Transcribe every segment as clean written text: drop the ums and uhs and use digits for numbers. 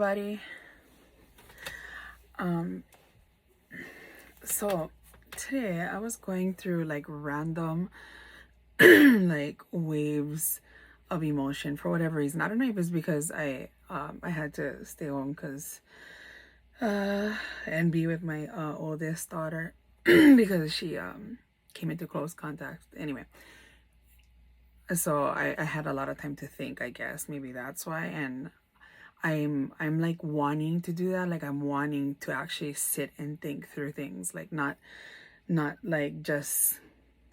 everybody. Um, so today I was going through like random like waves of emotion for whatever reason. I don't know if it's because I had to stay home because and be with my oldest daughter because she came into close contact. Anyway, so I had a lot of time to think, I guess. Maybe that's why. And I'm like wanting to do that. Like I'm wanting to actually sit and think through things. Like not like just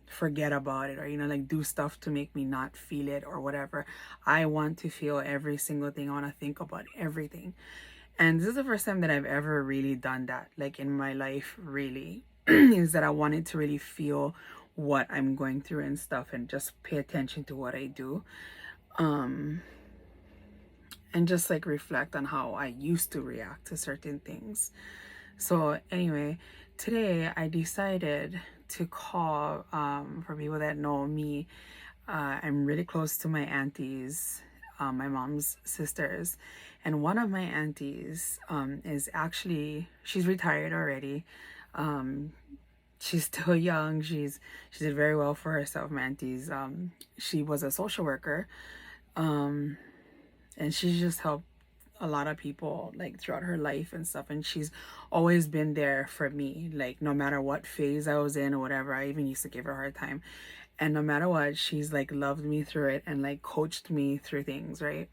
forget about it, or like do stuff to make me not feel it or whatever. I want to feel every single thing. I want to think about everything. And this is the first time that I've ever really done that, like in my life, really, is that I wanted to really feel what I'm going through and stuff and just pay attention to what I do. And just like reflect on how I used to react to certain things. So anyway, today I decided to call, for people that know me, I'm really close to my aunties, my mom's sisters, and one of my aunties is actually, she's retired already. She's still young. She did very well for herself. My auntie's she was a social worker, and she's just helped a lot of people like throughout her life and stuff, and she's always been there for me, like no matter what phase I was in or whatever. I even used to give her a hard time, and no matter what, she's like loved me through it and like coached me through things, right?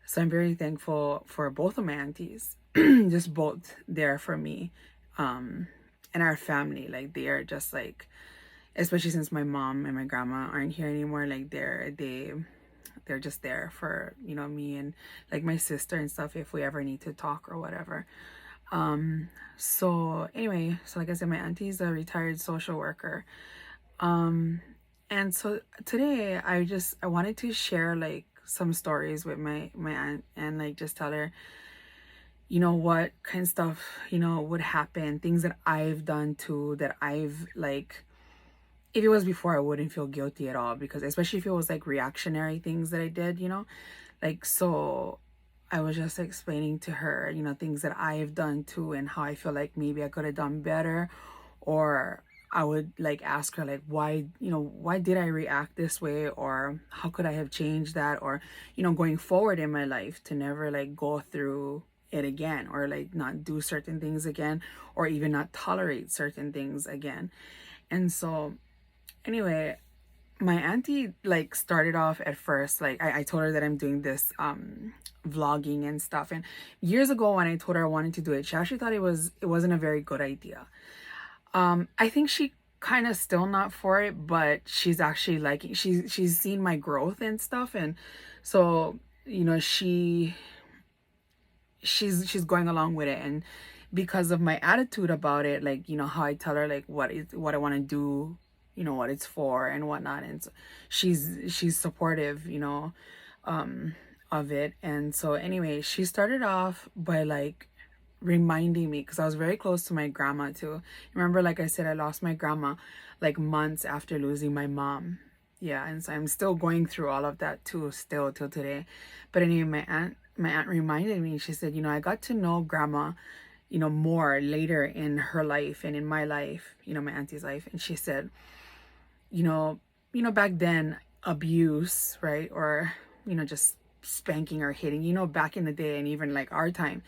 So I'm very thankful for both of my aunties, just both there for me, and our family. Like they are just like, especially since my mom and my grandma aren't here anymore, like they're just there for me and like my sister and stuff if we ever need to talk or whatever. So anyway, so like I said, my auntie's a retired social worker. And so today I wanted to share like some stories with my aunt, and like just tell her what kind of stuff would happen, things that I've done too, that I've like, if it was before, I wouldn't feel guilty at all, because especially if it was like reactionary things that I did, like, so I was just explaining to her, things that I've done too, and how I feel like maybe I could have done better. Or I would like ask her like, why did I react this way, or how could I have changed that, or going forward in my life to never like go through it again, or like not do certain things again, or even not tolerate certain things again. And so anyway, my auntie like started off at first, like I told her that I'm doing this vlogging and stuff, and years ago when I told her I wanted to do it, she actually thought it wasn't a very good idea. I think she kind of still not for it, but she's actually liking, she's seen my growth and stuff, and so she's going along with it. And because of my attitude about it, like how I tell her like what I want to do, what it's for and whatnot, and so she's supportive, of it. And so anyway, she started off by like reminding me, because I was very close to my grandma too. Remember, like I said, I lost my grandma like months after losing my mom. Yeah, and so I'm still going through all of that too, still till today. But anyway, my aunt reminded me. She said, I got to know grandma, more later in her life and in my life, my auntie's life. And she said, you know, back then, abuse, right? Or, just spanking or hitting, back in the day, and even like our time,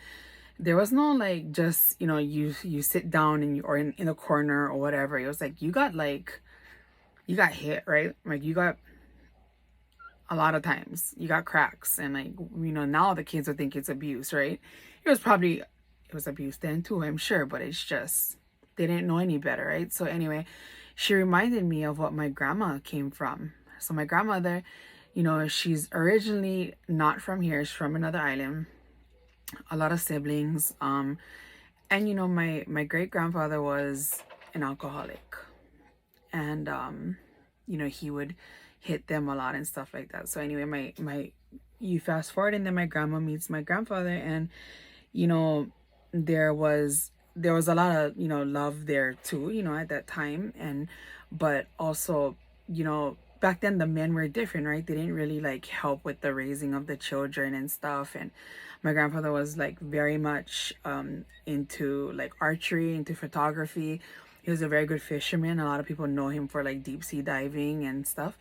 there was no like just, you sit down and or in a corner or whatever. It was like you got hit, right? Like you got, a lot of times you got cracks, and like now the kids would think it's abuse, right? It was abuse then too, I'm sure, but it's just they didn't know any better, right? So anyway, she reminded me of what my grandma came from. So my grandmother, she's originally not from here, she's from another island. A lot of siblings, and my great grandfather was an alcoholic, and he would hit them a lot and stuff like that. So anyway, my you fast forward, and then my grandma meets my grandfather, and you know there was a lot of love there too, at that time. And but also, you know back then the men were different, right? They didn't really like help with the raising of the children and stuff. And my grandfather was like very much into like archery, into photography. He was a very good fisherman. A lot of people know him for like deep sea diving and stuff.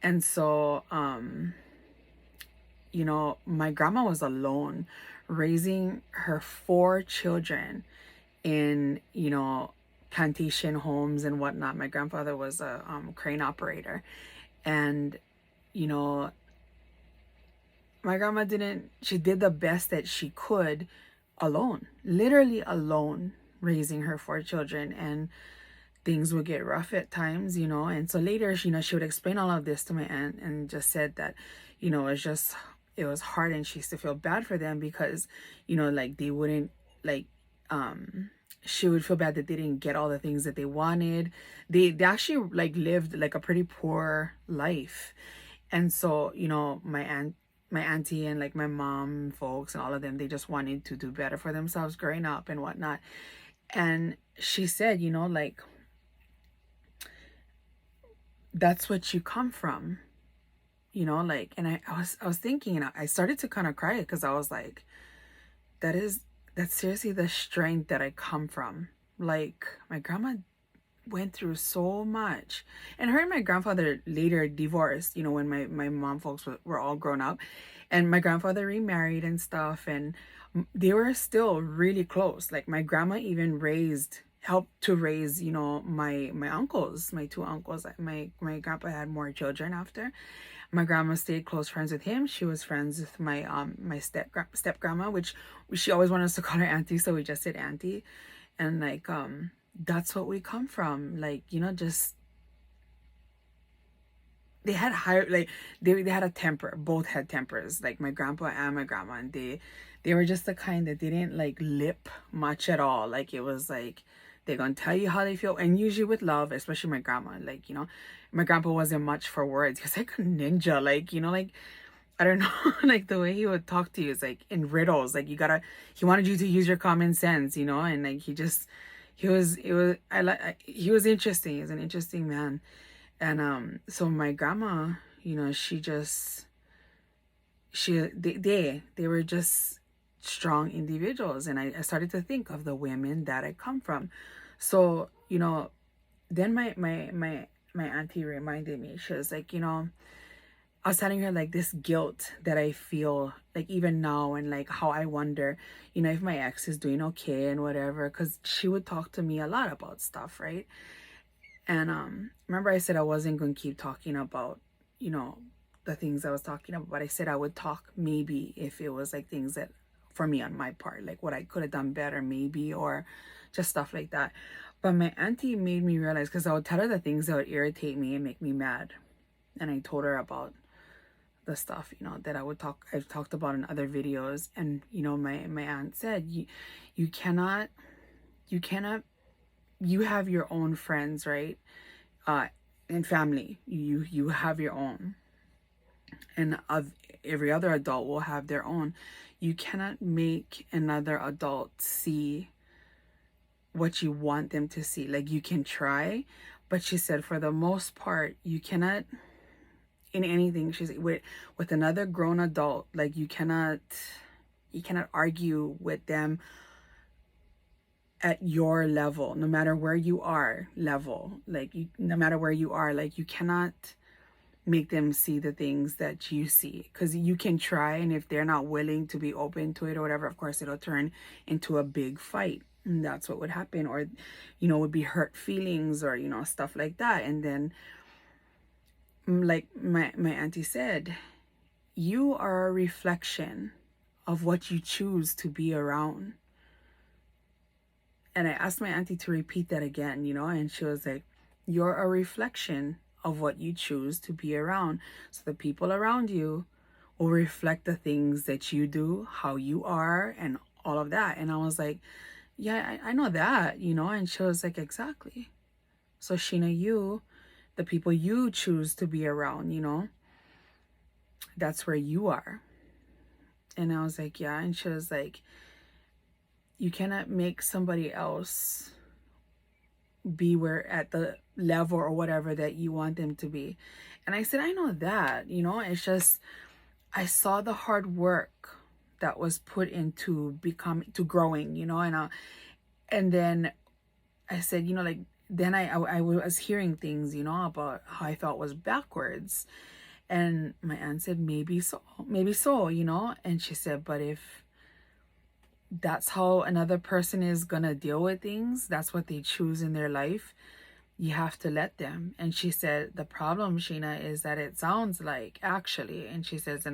And so you know, my grandma was alone raising her 4 children in, you know, plantation homes and whatnot. My grandfather was a crane operator. And, you know, my grandma didn't, she did the best that she could alone, literally alone, raising her 4 children. And things would get rough at times, you know. And so later, you know, she would explain all of this to my aunt and just said that, you know, it was hard, and she used to feel bad for them because, you know, like they wouldn't like she would feel bad that they didn't get all the things that they wanted. They actually like lived like a pretty poor life. And so, you know, my auntie and like my mom folks and all of them, they just wanted to do better for themselves growing up and whatnot. And she said, you know, like, that's what you come from, you know, like. And I was thinking, and I started to kind of cry because I was like, that's seriously the strength that I come from. Like, my grandma went through so much, and her and my grandfather later divorced, you know, when my mom folks were all grown up, and my grandfather remarried and stuff. And they were still really close. Like, my grandma even helped to raise, you know, my uncles, my 2 uncles. My grandpa had more children after. My grandma stayed close friends with him. She was friends with my step grandma, which she always wanted us to call her auntie, so we just said auntie. And like that's what we come from. Like, you know, just they had higher, like, they had a temper. Both had tempers, like my grandpa and my grandma. And they were just the kind that they didn't like lip much at all. Like, it was like they're gonna tell you how they feel, and usually with love. Especially my grandma, like, you know, my grandpa wasn't much for words. He was like a ninja, like, you know, like, I don't know, like the way he would talk to you is like in riddles. Like, he wanted you to use your common sense, you know. And like he was interesting. He's an interesting man. And so my grandma, you know, they were just strong individuals. And I started to think of the women that I come from. So, you know, then my auntie reminded me. She was like, you know, I was telling her like this guilt that I feel like even now, and like how I wonder, you know, if my ex is doing okay and whatever, because she would talk to me a lot about stuff, right? And remember I said I wasn't going to keep talking about, you know, the things I was talking about, but I said I would talk maybe if it was like things that for me on my part, like what I could have done better maybe, or just stuff like that. But my auntie made me realize, because I would tell her the things that would irritate me and make me mad. And I told her about the stuff, you know, that I've talked about in other videos. And, you know, my aunt said, you cannot, you cannot, you have your own friends, right? And family, you have your own, and every other adult will have their own. You cannot make another adult see what you want them to see. Like, you can try, but she said for the most part you cannot, in anything, she's with another grown adult, like you cannot argue with them at your level, no matter where you are level. Like, no matter where you are, like, you cannot make them see the things that you see, because you can try, and if they're not willing to be open to it or whatever, of course it'll turn into a big fight. And that's what would happen. Or, you know, would be hurt feelings, or, you know, stuff like that. And then, like my auntie said, you are a reflection of what you choose to be around. And I asked my auntie to repeat that again, you know, and she was like, you're a reflection of what you choose to be around. So the people around you will reflect the things that you do, how you are, and all of that. And I was like, yeah, I know that, you know. And she was like, exactly. So Sheena, the people you choose to be around, you know, that's where you are. And I was like, yeah. And she was like, you cannot make somebody else be where at the level or whatever that you want them to be. And I said, I know that, you know, it's just I saw the hard work that was put into becoming to growing, you know, and then I said, you know, like then I was hearing things, you know, about how I felt was backwards. And my aunt said, maybe so, you know. And she said, but if that's how another person is gonna deal with things, that's what they choose in their life, you have to let them. And she said, the problem, Sheena, is that it sounds like actually, and she says,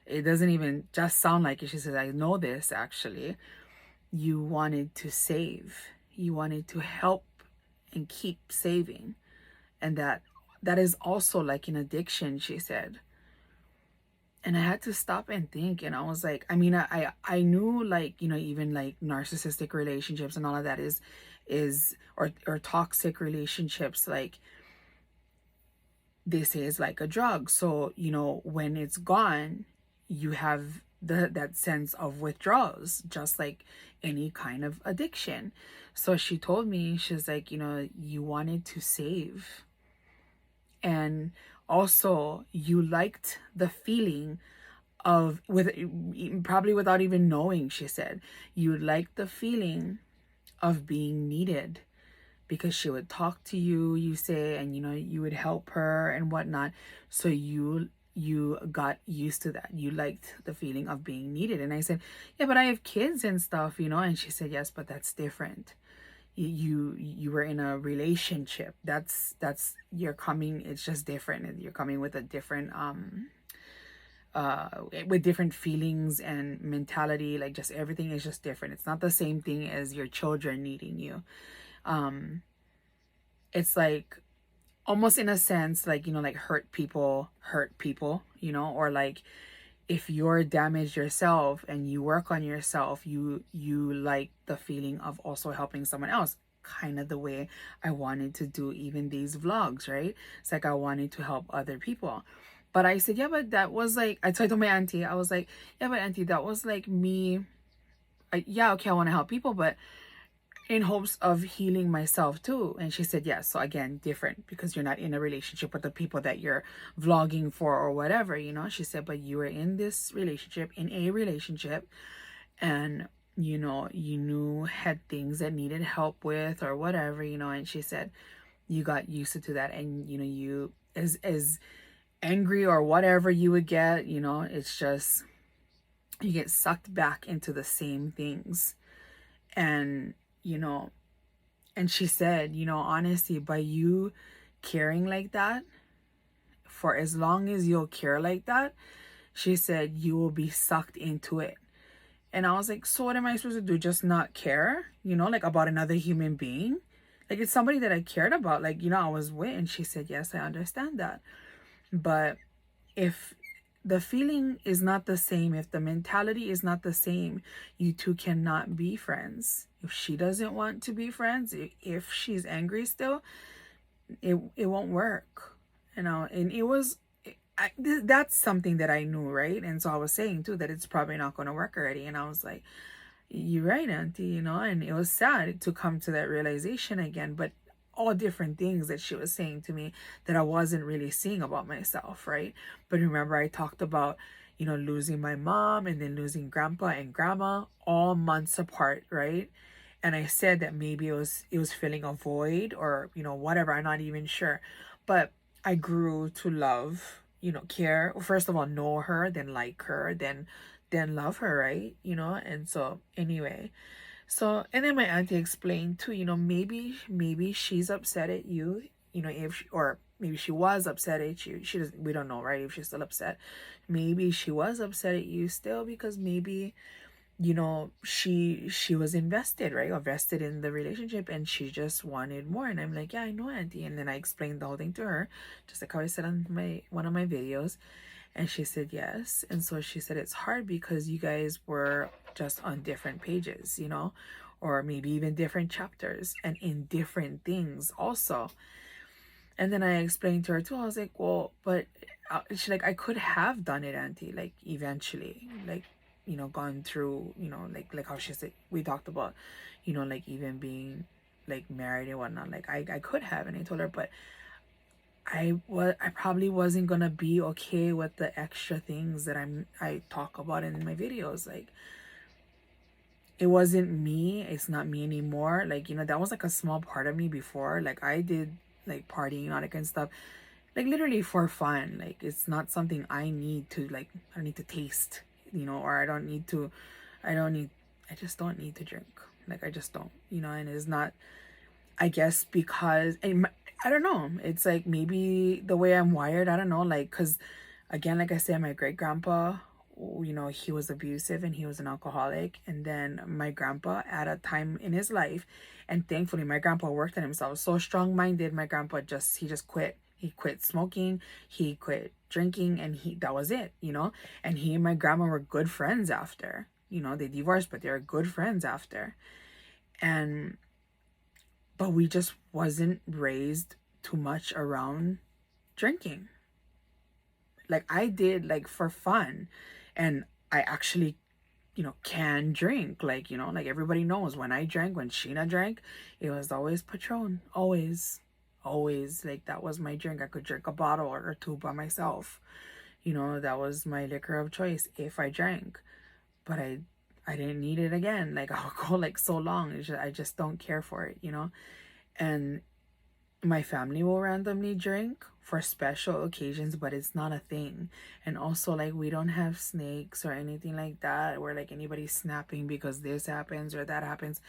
it doesn't even just sound like it. She says, I know this actually. You wanted to save, you wanted to help and keep saving. And that is also like an addiction, she said. And I had to stop and think, and I was like, I mean, I knew, like, you know, even like narcissistic relationships and all of that is or toxic relationships, like they say, is like a drug. So, you know, when it's gone, you have that sense of withdrawals, just like any kind of addiction. So she told me, she's like, you know, you wanted to save, and also you liked the feeling of, with probably without even knowing, she said, you liked the feeling of being needed, because she would talk to you, you say, and you know, you would help her and whatnot. So you got used to that. You liked the feeling of being needed. And I said, yeah, but I have kids and stuff, you know. And she said, yes, but that's different. You were in a relationship. That's you're coming, it's just different. You're coming with a different with different feelings and mentality. Like, just everything is just different. It's not the same thing as your children needing you. It's like, almost in a sense, like, you know, like hurt people, you know, or like if you're damaged yourself and you work on yourself, you like the feeling of also helping someone else, kind of the way I wanted to do even these vlogs, right? It's like I wanted to help other people. But I said, yeah, but that was like, I told my auntie, I was like, yeah, but auntie, that was like me. Yeah, okay, I want to help people, but in hopes of healing myself too. And she said, yes. So again, different, because you're not in a relationship with the people that you're vlogging for or whatever, you know. She said, but you were in this relationship, in a relationship, and you know, you knew had things that needed help with or whatever, you know. And she said, you got used to that, and you know, you as angry or whatever you would get, you know, it's just you get sucked back into the same things. And you know, and she said, you know, honestly, by you caring like that, for as long as you'll care like that, she said, you will be sucked into it. And I was like, so what am I supposed to do? Just not care, you know, like about another human being? Like, it's somebody that I cared about, like, you know, I was with. And she said, yes, I understand that. But if the feeling is not the same, if the mentality is not the same, you two cannot be friends. If she doesn't want to be friends, if she's angry still, it won't work, you know. And it was, that's something that I knew, right? And so I was saying too that it's probably not going to work already. And I was like, you're right, auntie, you know. And it was sad to come to that realization again, but all different things that she was saying to me that I wasn't really seeing about myself, right? But remember, I talked about, you know, losing my mom and then losing grandpa and grandma all months apart, right? And I said that maybe it was filling a void, or you know, whatever, I'm not even sure. But I grew to love, you know, care, first of all, know her, then like her, then love her, right? You know. And so anyway, so, and then my auntie explained too, you know, maybe she's upset at you, you know, if she, or maybe she was upset at you. She doesn't, we don't know, right? If she's still upset, maybe she was upset at you still, because maybe, you know, she was invested, right? Or vested in the relationship, and she just wanted more. And I'm like, yeah, I know, auntie. And then I explained the whole thing to her, just like how I said on one of my videos. And she said yes. And so she said, it's hard because you guys were just on different pages, you know, or maybe even different chapters and in different things also. And then I explained to her too. I was like, well, but she's like, I could have done it, auntie, like eventually, like, you know, gone through, you know, like how she said, we talked about, you know, like even being like married and whatnot. Like I could have, and I told her, but I probably wasn't gonna be okay with the extra things that I talk about in my videos. Like, it wasn't me, it's not me anymore. Like, that was like a small part of me before. Like, I did like partying and all that kind of stuff, like literally for fun. Like, it's not something I need to, like, I don't need to taste, or I don't need I just don't need to drink. Like, I just don't, and it's not, I guess, because I don't know. It's like maybe the way I'm wired. I don't know. Like, because again, like I said, my great grandpa, he was abusive and he was an alcoholic. And then my grandpa, at a time in his life, and thankfully, my grandpa worked on himself. So strong minded. My grandpa he just quit. He quit smoking. He quit drinking, and that was it. And he and my grandma were good friends after. They divorced, but they were good friends after. And but we just wasn't raised too much around drinking. Like, I did, like, for fun, and I actually can drink, like, like everybody knows, when Sheena drank, it was always Patron, always, like, that was my drink. I could drink a bottle or two by myself. That was my liquor of choice if I drank. But I didn't need it again. Like, I'll go like so long. I just don't care for it. And my family will randomly drink for special occasions, but it's not a thing. And also, like, we don't have snakes or anything like that, where like anybody's snapping because this happens or that happens.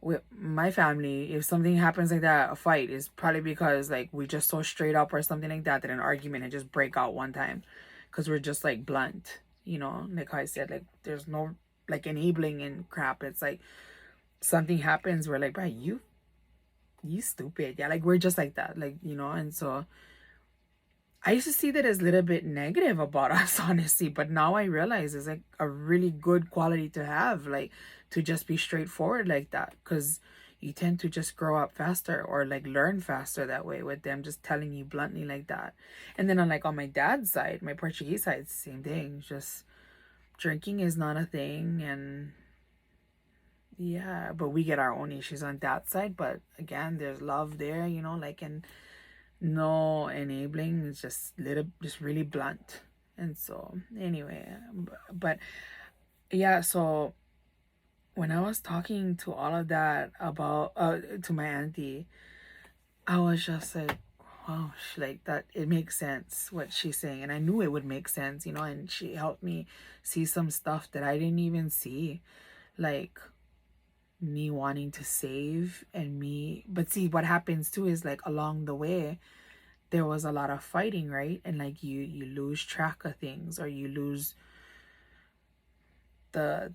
With my family, if something happens like that, a fight is probably because like we just so straight up or something like that, an argument and just break out one time, because we're just like blunt. Like how I said, like, there's no like enabling and crap. It's like something happens, we're like, bro, you stupid. Yeah, like, we're just like that, like, and so I used to see that as a little bit negative about us, honestly, but now I realize it's like a really good quality to have, like, to just be straightforward like that, because you tend to just grow up faster or like learn faster that way, with them just telling you bluntly like that. And then on my dad's side, my Portuguese side, it's the same thing. Just drinking is not a thing, and yeah, but we get our own issues on that side. But again, there's love there, like, and no enabling. It's just really blunt. And so, anyway, but yeah, so when I was talking to all of that about, to my auntie, I was just like, wow, like, that, it makes sense what she's saying. And I knew it would make sense, and she helped me see some stuff that I didn't even see. Like, me wanting to save, but see, what happens too is, like, along the way there was a lot of fighting, right? And like, you lose track of things, or you lose the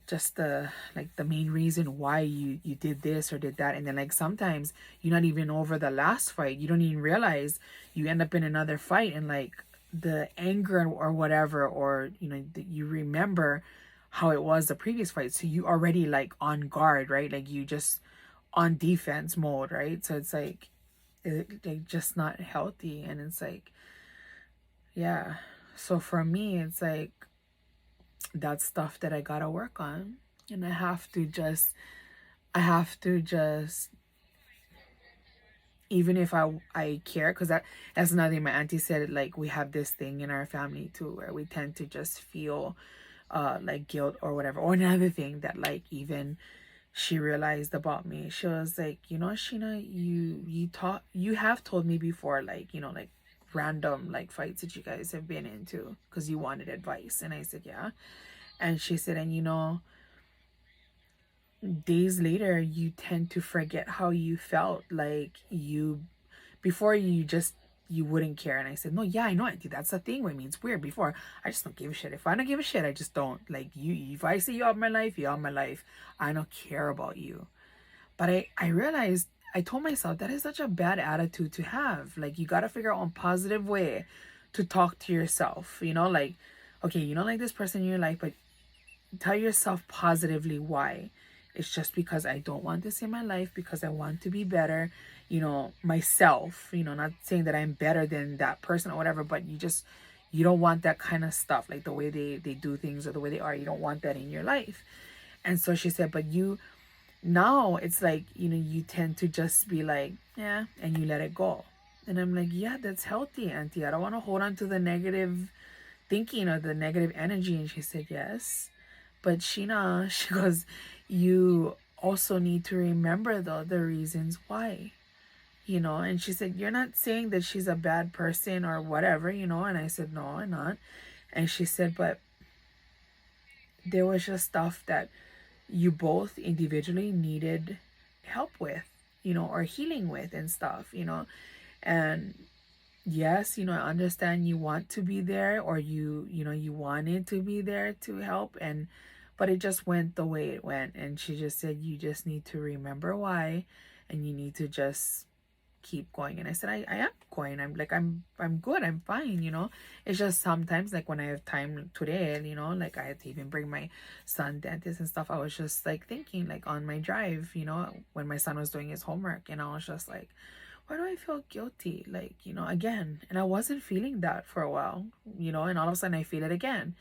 like the main reason why you did this or did that. And then, like, sometimes you're not even over the last fight, you don't even realize you end up in another fight, and like the anger or whatever, or you remember how it was the previous fight, so you already like on guard, right? Like, you just on defense mode, right? So it's like, like, just not healthy. And it's like, yeah, so for me, it's like, that's stuff that I gotta work on. And I have to just, even if I care, because that's another thing my auntie said, like, we have this thing in our family too, where we tend to just feel like guilt or whatever. Or another thing that, like, even she realized about me, she was like, Sheena, you have told me before, like, like, random like fights that you guys have been into, because you wanted advice. And I said, yeah. And she said, and days later you tend to forget how you felt, like, before, you wouldn't care. And I said, no, yeah, I know, auntie, that's the thing with me. It's weird. Before, I just don't give a shit. If I don't give a shit, I just don't. Like, if I say you out my life, you out my life. I don't care about you. But I realized, I told myself, that is such a bad attitude to have. Like, you got to figure out a positive way to talk to yourself, like, okay, you don't like this person in your life, but tell yourself positively why. It's just because I don't want this in my life, because I want to be better, myself, not saying that I'm better than that person or whatever, but you don't want that kind of stuff, like the way they do things or the way they are. You don't want that in your life. And so she said, but now it's like, you tend to just be like, yeah, and you let it go. And I'm like, yeah, that's healthy, Auntie. I don't want to hold on to the negative thinking or the negative energy. And she said, yes. But Sheena, she goes, you also need to remember the other reasons why, And she said, you're not saying that she's a bad person or whatever. And I said, no, I'm not. And she said, but there was just stuff that you both individually needed help with, or healing with and stuff. And yes, I understand you want to be there, or you wanted to be there to help, but it just went the way it went. And she just said, you just need to remember why, and you need to just keep going. And I said, I am going. I'm like, I'm good, I'm fine. It's just sometimes, like, when I have time today, like, I had to even bring my son dentist and stuff. I was just like thinking, like, on my drive, when my son was doing his homework, and I was just like, why do I feel guilty, like, again? And I wasn't feeling that for a while, and all of a sudden I feel it again.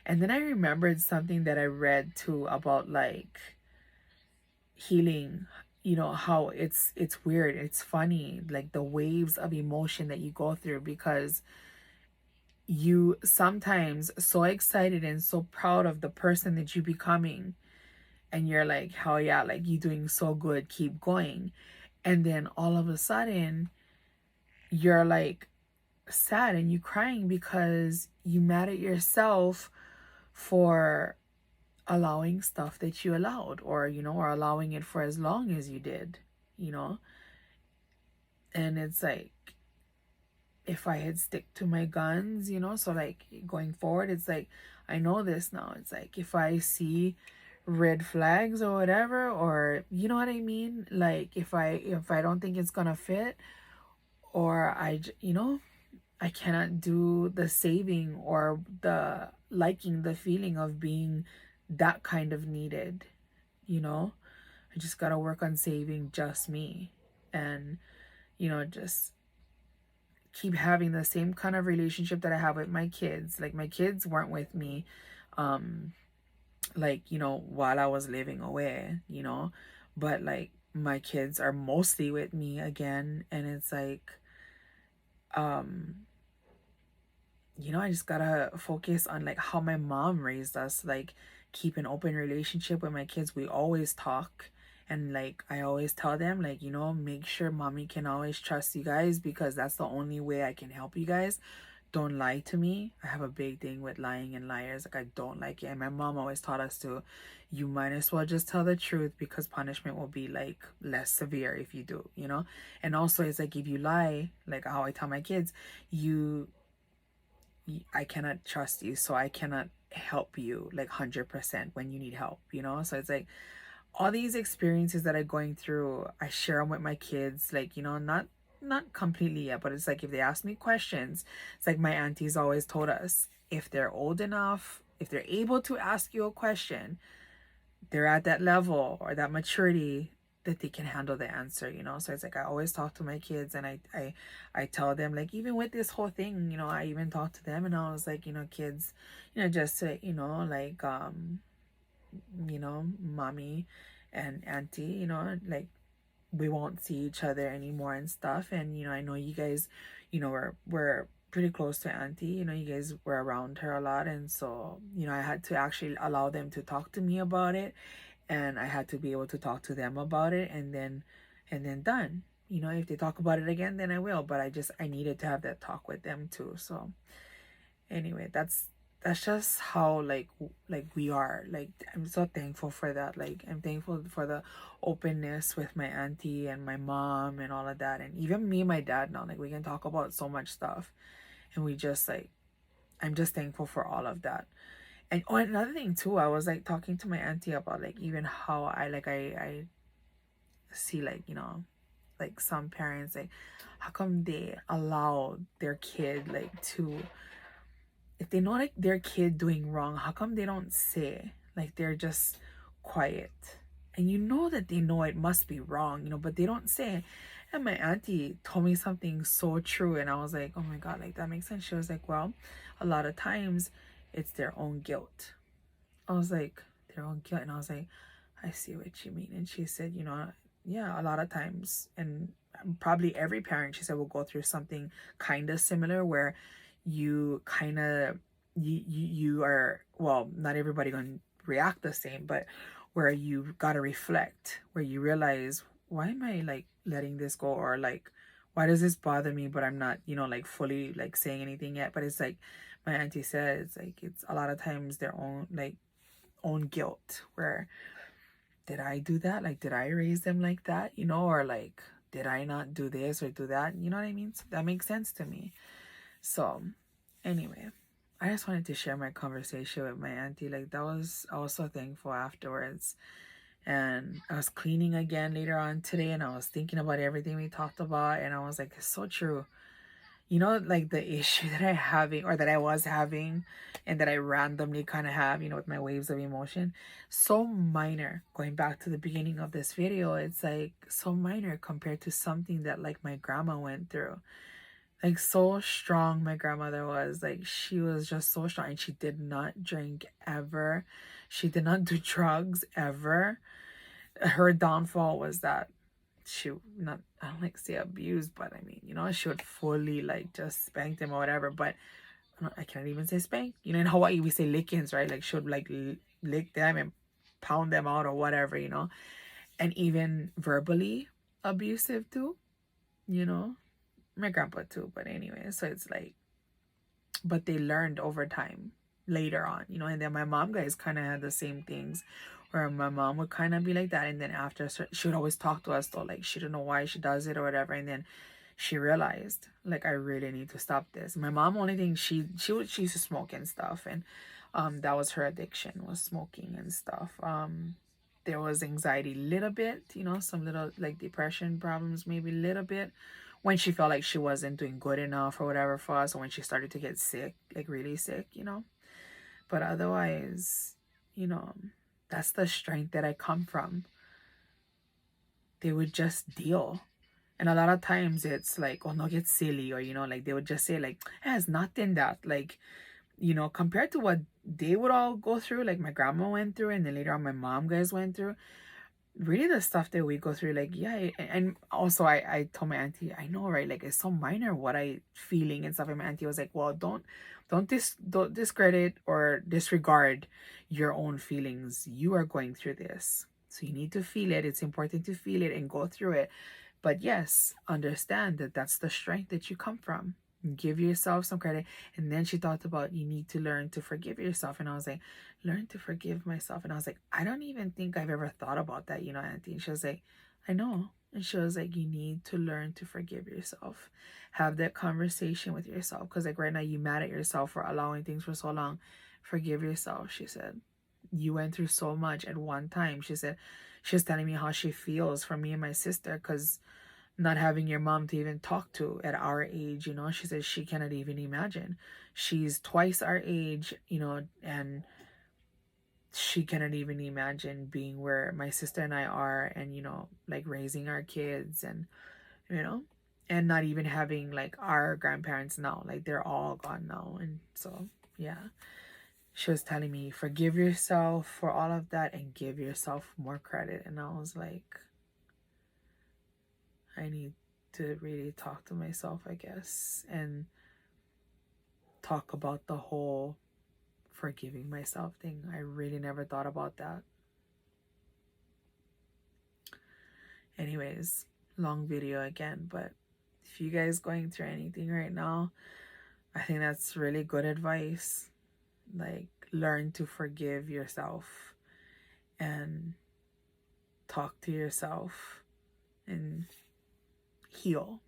And then I remembered something that I read too about, like, healing, how it's weird, it's funny, like the waves of emotion that you go through, because you sometimes so excited and so proud of the person that you're becoming, and you're like, hell yeah, like, you doing so good, keep going. And then all of a sudden you're like sad and you crying because you mad at yourself for allowing stuff that you allowed, or allowing it for as long as you did, you know and it's like, if I had stick to my guns, so, like, going forward, it's like, I know this now. It's like, if I see red flags or whatever, or you know what I mean, like, if I don't think it's gonna fit, or I cannot do the saving or the liking the feeling of being that kind of needed, you know I just gotta work on saving just me, and just keep having the same kind of relationship that I have with my kids. Like, my kids weren't with me, like, while I was living away, but, like, my kids are mostly with me again. And it's like, um, I just gotta focus on, like, how my mom raised us, like, keep an open relationship with my kids. We always talk, and, like, I always tell them, like, make sure mommy can always trust you guys, because that's the only way I can help you guys. Don't lie to me. I have a big thing with lying and liars. Like, I don't like it. And my mom always taught us to, you might as well just tell the truth, because punishment will be, like, less severe if you do. And also, it's like, if you lie, like how I tell my kids, I cannot trust you, so I cannot help you, like, 100% when you need help. So it's like, all these experiences that I'm going through, I share them with my kids, like, not completely yet, but it's like, if they ask me questions, it's like, my aunties always told us, if they're old enough, if they're able to ask you a question, they're at that level or that maturity that they can handle the answer. So it's like, I always talk to my kids, and I tell them, like, even with this whole thing, I even talked to them, and I was like, kids, just to, like, mommy and auntie, like, we won't see each other anymore and stuff. And I know you guys, we're pretty close to auntie. You guys were around her a lot, and so, I had to actually allow them to talk to me about it, and I had to be able to talk to them about it, and then done. If they talk about it again, then I will, but I needed to have that talk with them too. So anyway, that's just how, like we are. Like, I'm so thankful for that. Like, I'm thankful for the openness with my auntie and my mom and all of that, and even me and my dad now, like, we can talk about so much stuff, and we just, like, I'm just thankful for all of that. And another thing too, I was, like, talking to my auntie about, like, even how I see, like, like, some parents, like, how come they allow their kid, like, to, if they know, like, their kid doing wrong, how come they don't say, like, they're just quiet, and that they know it must be wrong, but they don't say. And my auntie told me something so true, and I was like, oh my god, like, that makes sense. She was like, well, a lot of times it's their own guilt. I was like, their own guilt. And I was like, I see what you mean. And she said, you know, yeah, a lot of times, and probably every parent, she said, will go through something kind of similar where you kind of, you are, well, not everybody going to react the same, but where you got to reflect, where you realize, why am I like letting this go? Or like, why does this bother me? But I'm not, you know, like fully like saying anything yet. But it's like my auntie said, it's like, it's a lot of times their own, like, own guilt, where did I do that? Like, did I raise them like that? You know, or like, did I not do this or do that? You know what I mean? So that makes sense to me. So, anyway, I just wanted to share my conversation with my auntie. Like, that was, I was so thankful afterwards. And I was cleaning again later on today, and I was thinking about everything we talked about, and I was like, it's so true. You know, like the issue that I having, or that I was having, and that I randomly kind of have, you know, with my waves of emotion, so minor. Going back to the beginning of this video, it's like so minor compared to something that like my grandma went through. Like, so strong my grandmother was. Like, she was just so strong, and she did not drink ever. She did not do drugs ever. Her downfall was that she, not, I don't like to say abused, but I mean, you know, she would fully like just spank them or whatever. But I can't even say spank. You know, in Hawaii we say lickings, right? Like, she would like lick them and pound them out or whatever, you know. And even verbally abusive too, you know. My grandpa too, but anyway, so it's like, but they learned over time later on, you know. And then my mom guys kind of had the same things, where my mom would kind of be like that, and then after she would always talk to us though, like she didn't know why she does it or whatever, and then she realized, like, I really need to stop this. My mom, only thing she used to smoke and stuff, and that was her addiction, was smoking and stuff. There was anxiety a little bit, you know, some little like depression problems maybe a little bit, when she felt like she wasn't doing good enough or whatever for us, or when she started to get sick, like really sick, you know. But otherwise, you know, that's the strength that I come from. They would just deal. And a lot of times it's like, oh no, get silly, or you know, like they would just say like, hey, it's nothing that, like, you know, compared to what they would all go through, like my grandma went through, and then later on my mom guys went through, really the stuff that we go through, like, yeah. And also I told my auntie, I know, right, like it's so minor what I feeling and stuff. And my auntie was like, well, don't discredit or disregard your own feelings. You are going through this, so you need to feel it. It's important to feel it and go through it. But yes, understand that that's the strength that you come from. Give yourself some credit. And then she talked about, you need to learn to forgive yourself. And I was like, learn to forgive myself. And I was like, I don't even think I've ever thought about that, you know, auntie. And she was like, I know. And she was like, you need to learn to forgive yourself. Have that conversation with yourself. Because like right now, you mad at yourself for allowing things for so long. Forgive yourself, she said. You went through so much at one time. She said, she was telling me how she feels for me and my sister, because not having your mom to even talk to at our age, you know. She says she cannot even imagine. She's twice our age, you know, and she cannot even imagine being where my sister and I are, and you know, like raising our kids, and you know, and not even having like our grandparents now, like they're all gone now. And so yeah, she was telling me, forgive yourself for all of that and give yourself more credit. And I was like, I need to really talk to myself, I guess, and talk about the whole forgiving myself thing. I really never thought about that. Anyways, long video again, but if you guys going through anything right now, I think that's really good advice. Like, learn to forgive yourself and talk to yourself and heal.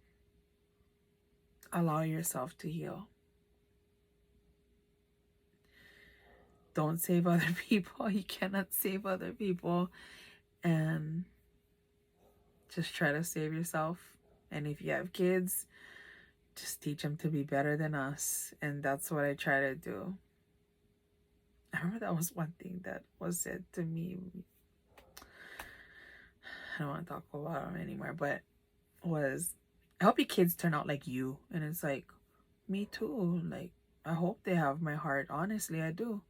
Allow yourself to heal. Don't save other people. You cannot save other people. And just try to save yourself. And if you have kids, just teach them to be better than us. And that's what I try to do. I remember that was one thing that was said to me. I don't want to talk about them anymore, but was, I hope your kids turn out like you. And it's like, me too. Like, I hope they have my heart. Honestly, I do.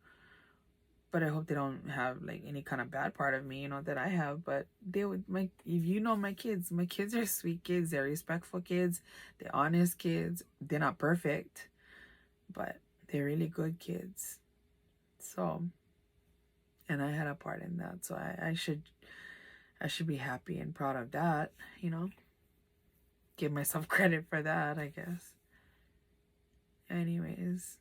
but I hope they don't have like any kind of bad part of me, you know, that I have. But they would, my, if you know my kids are sweet kids. They're respectful kids. They're honest kids. They're not perfect, but they're really good kids. So, and I had a part in that. So I should be happy and proud of that, you know, give myself credit for that, I guess. Anyways,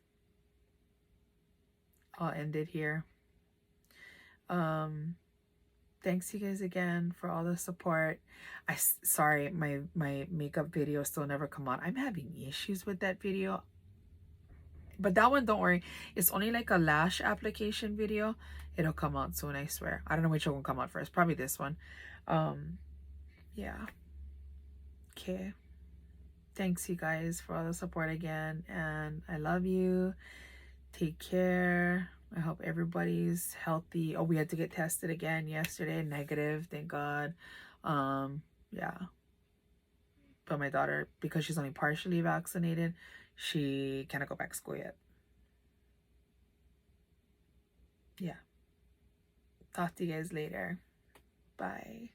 I'll end it here. Thanks you guys again for all the support. Sorry, my makeup video still never come out. I'm having issues with that video, but that one, don't worry, it's only like a lash application video. It'll come out soon, I swear. I don't know which one will come out first. Probably this one. Yeah. Okay, thanks you guys for all the support again, and I love you. Take care. I hope everybody's healthy. Oh, we had to get tested again yesterday. Negative, thank God. Yeah. But my daughter, because she's only partially vaccinated, she cannot go back to school yet. Yeah. Talk to you guys later. Bye.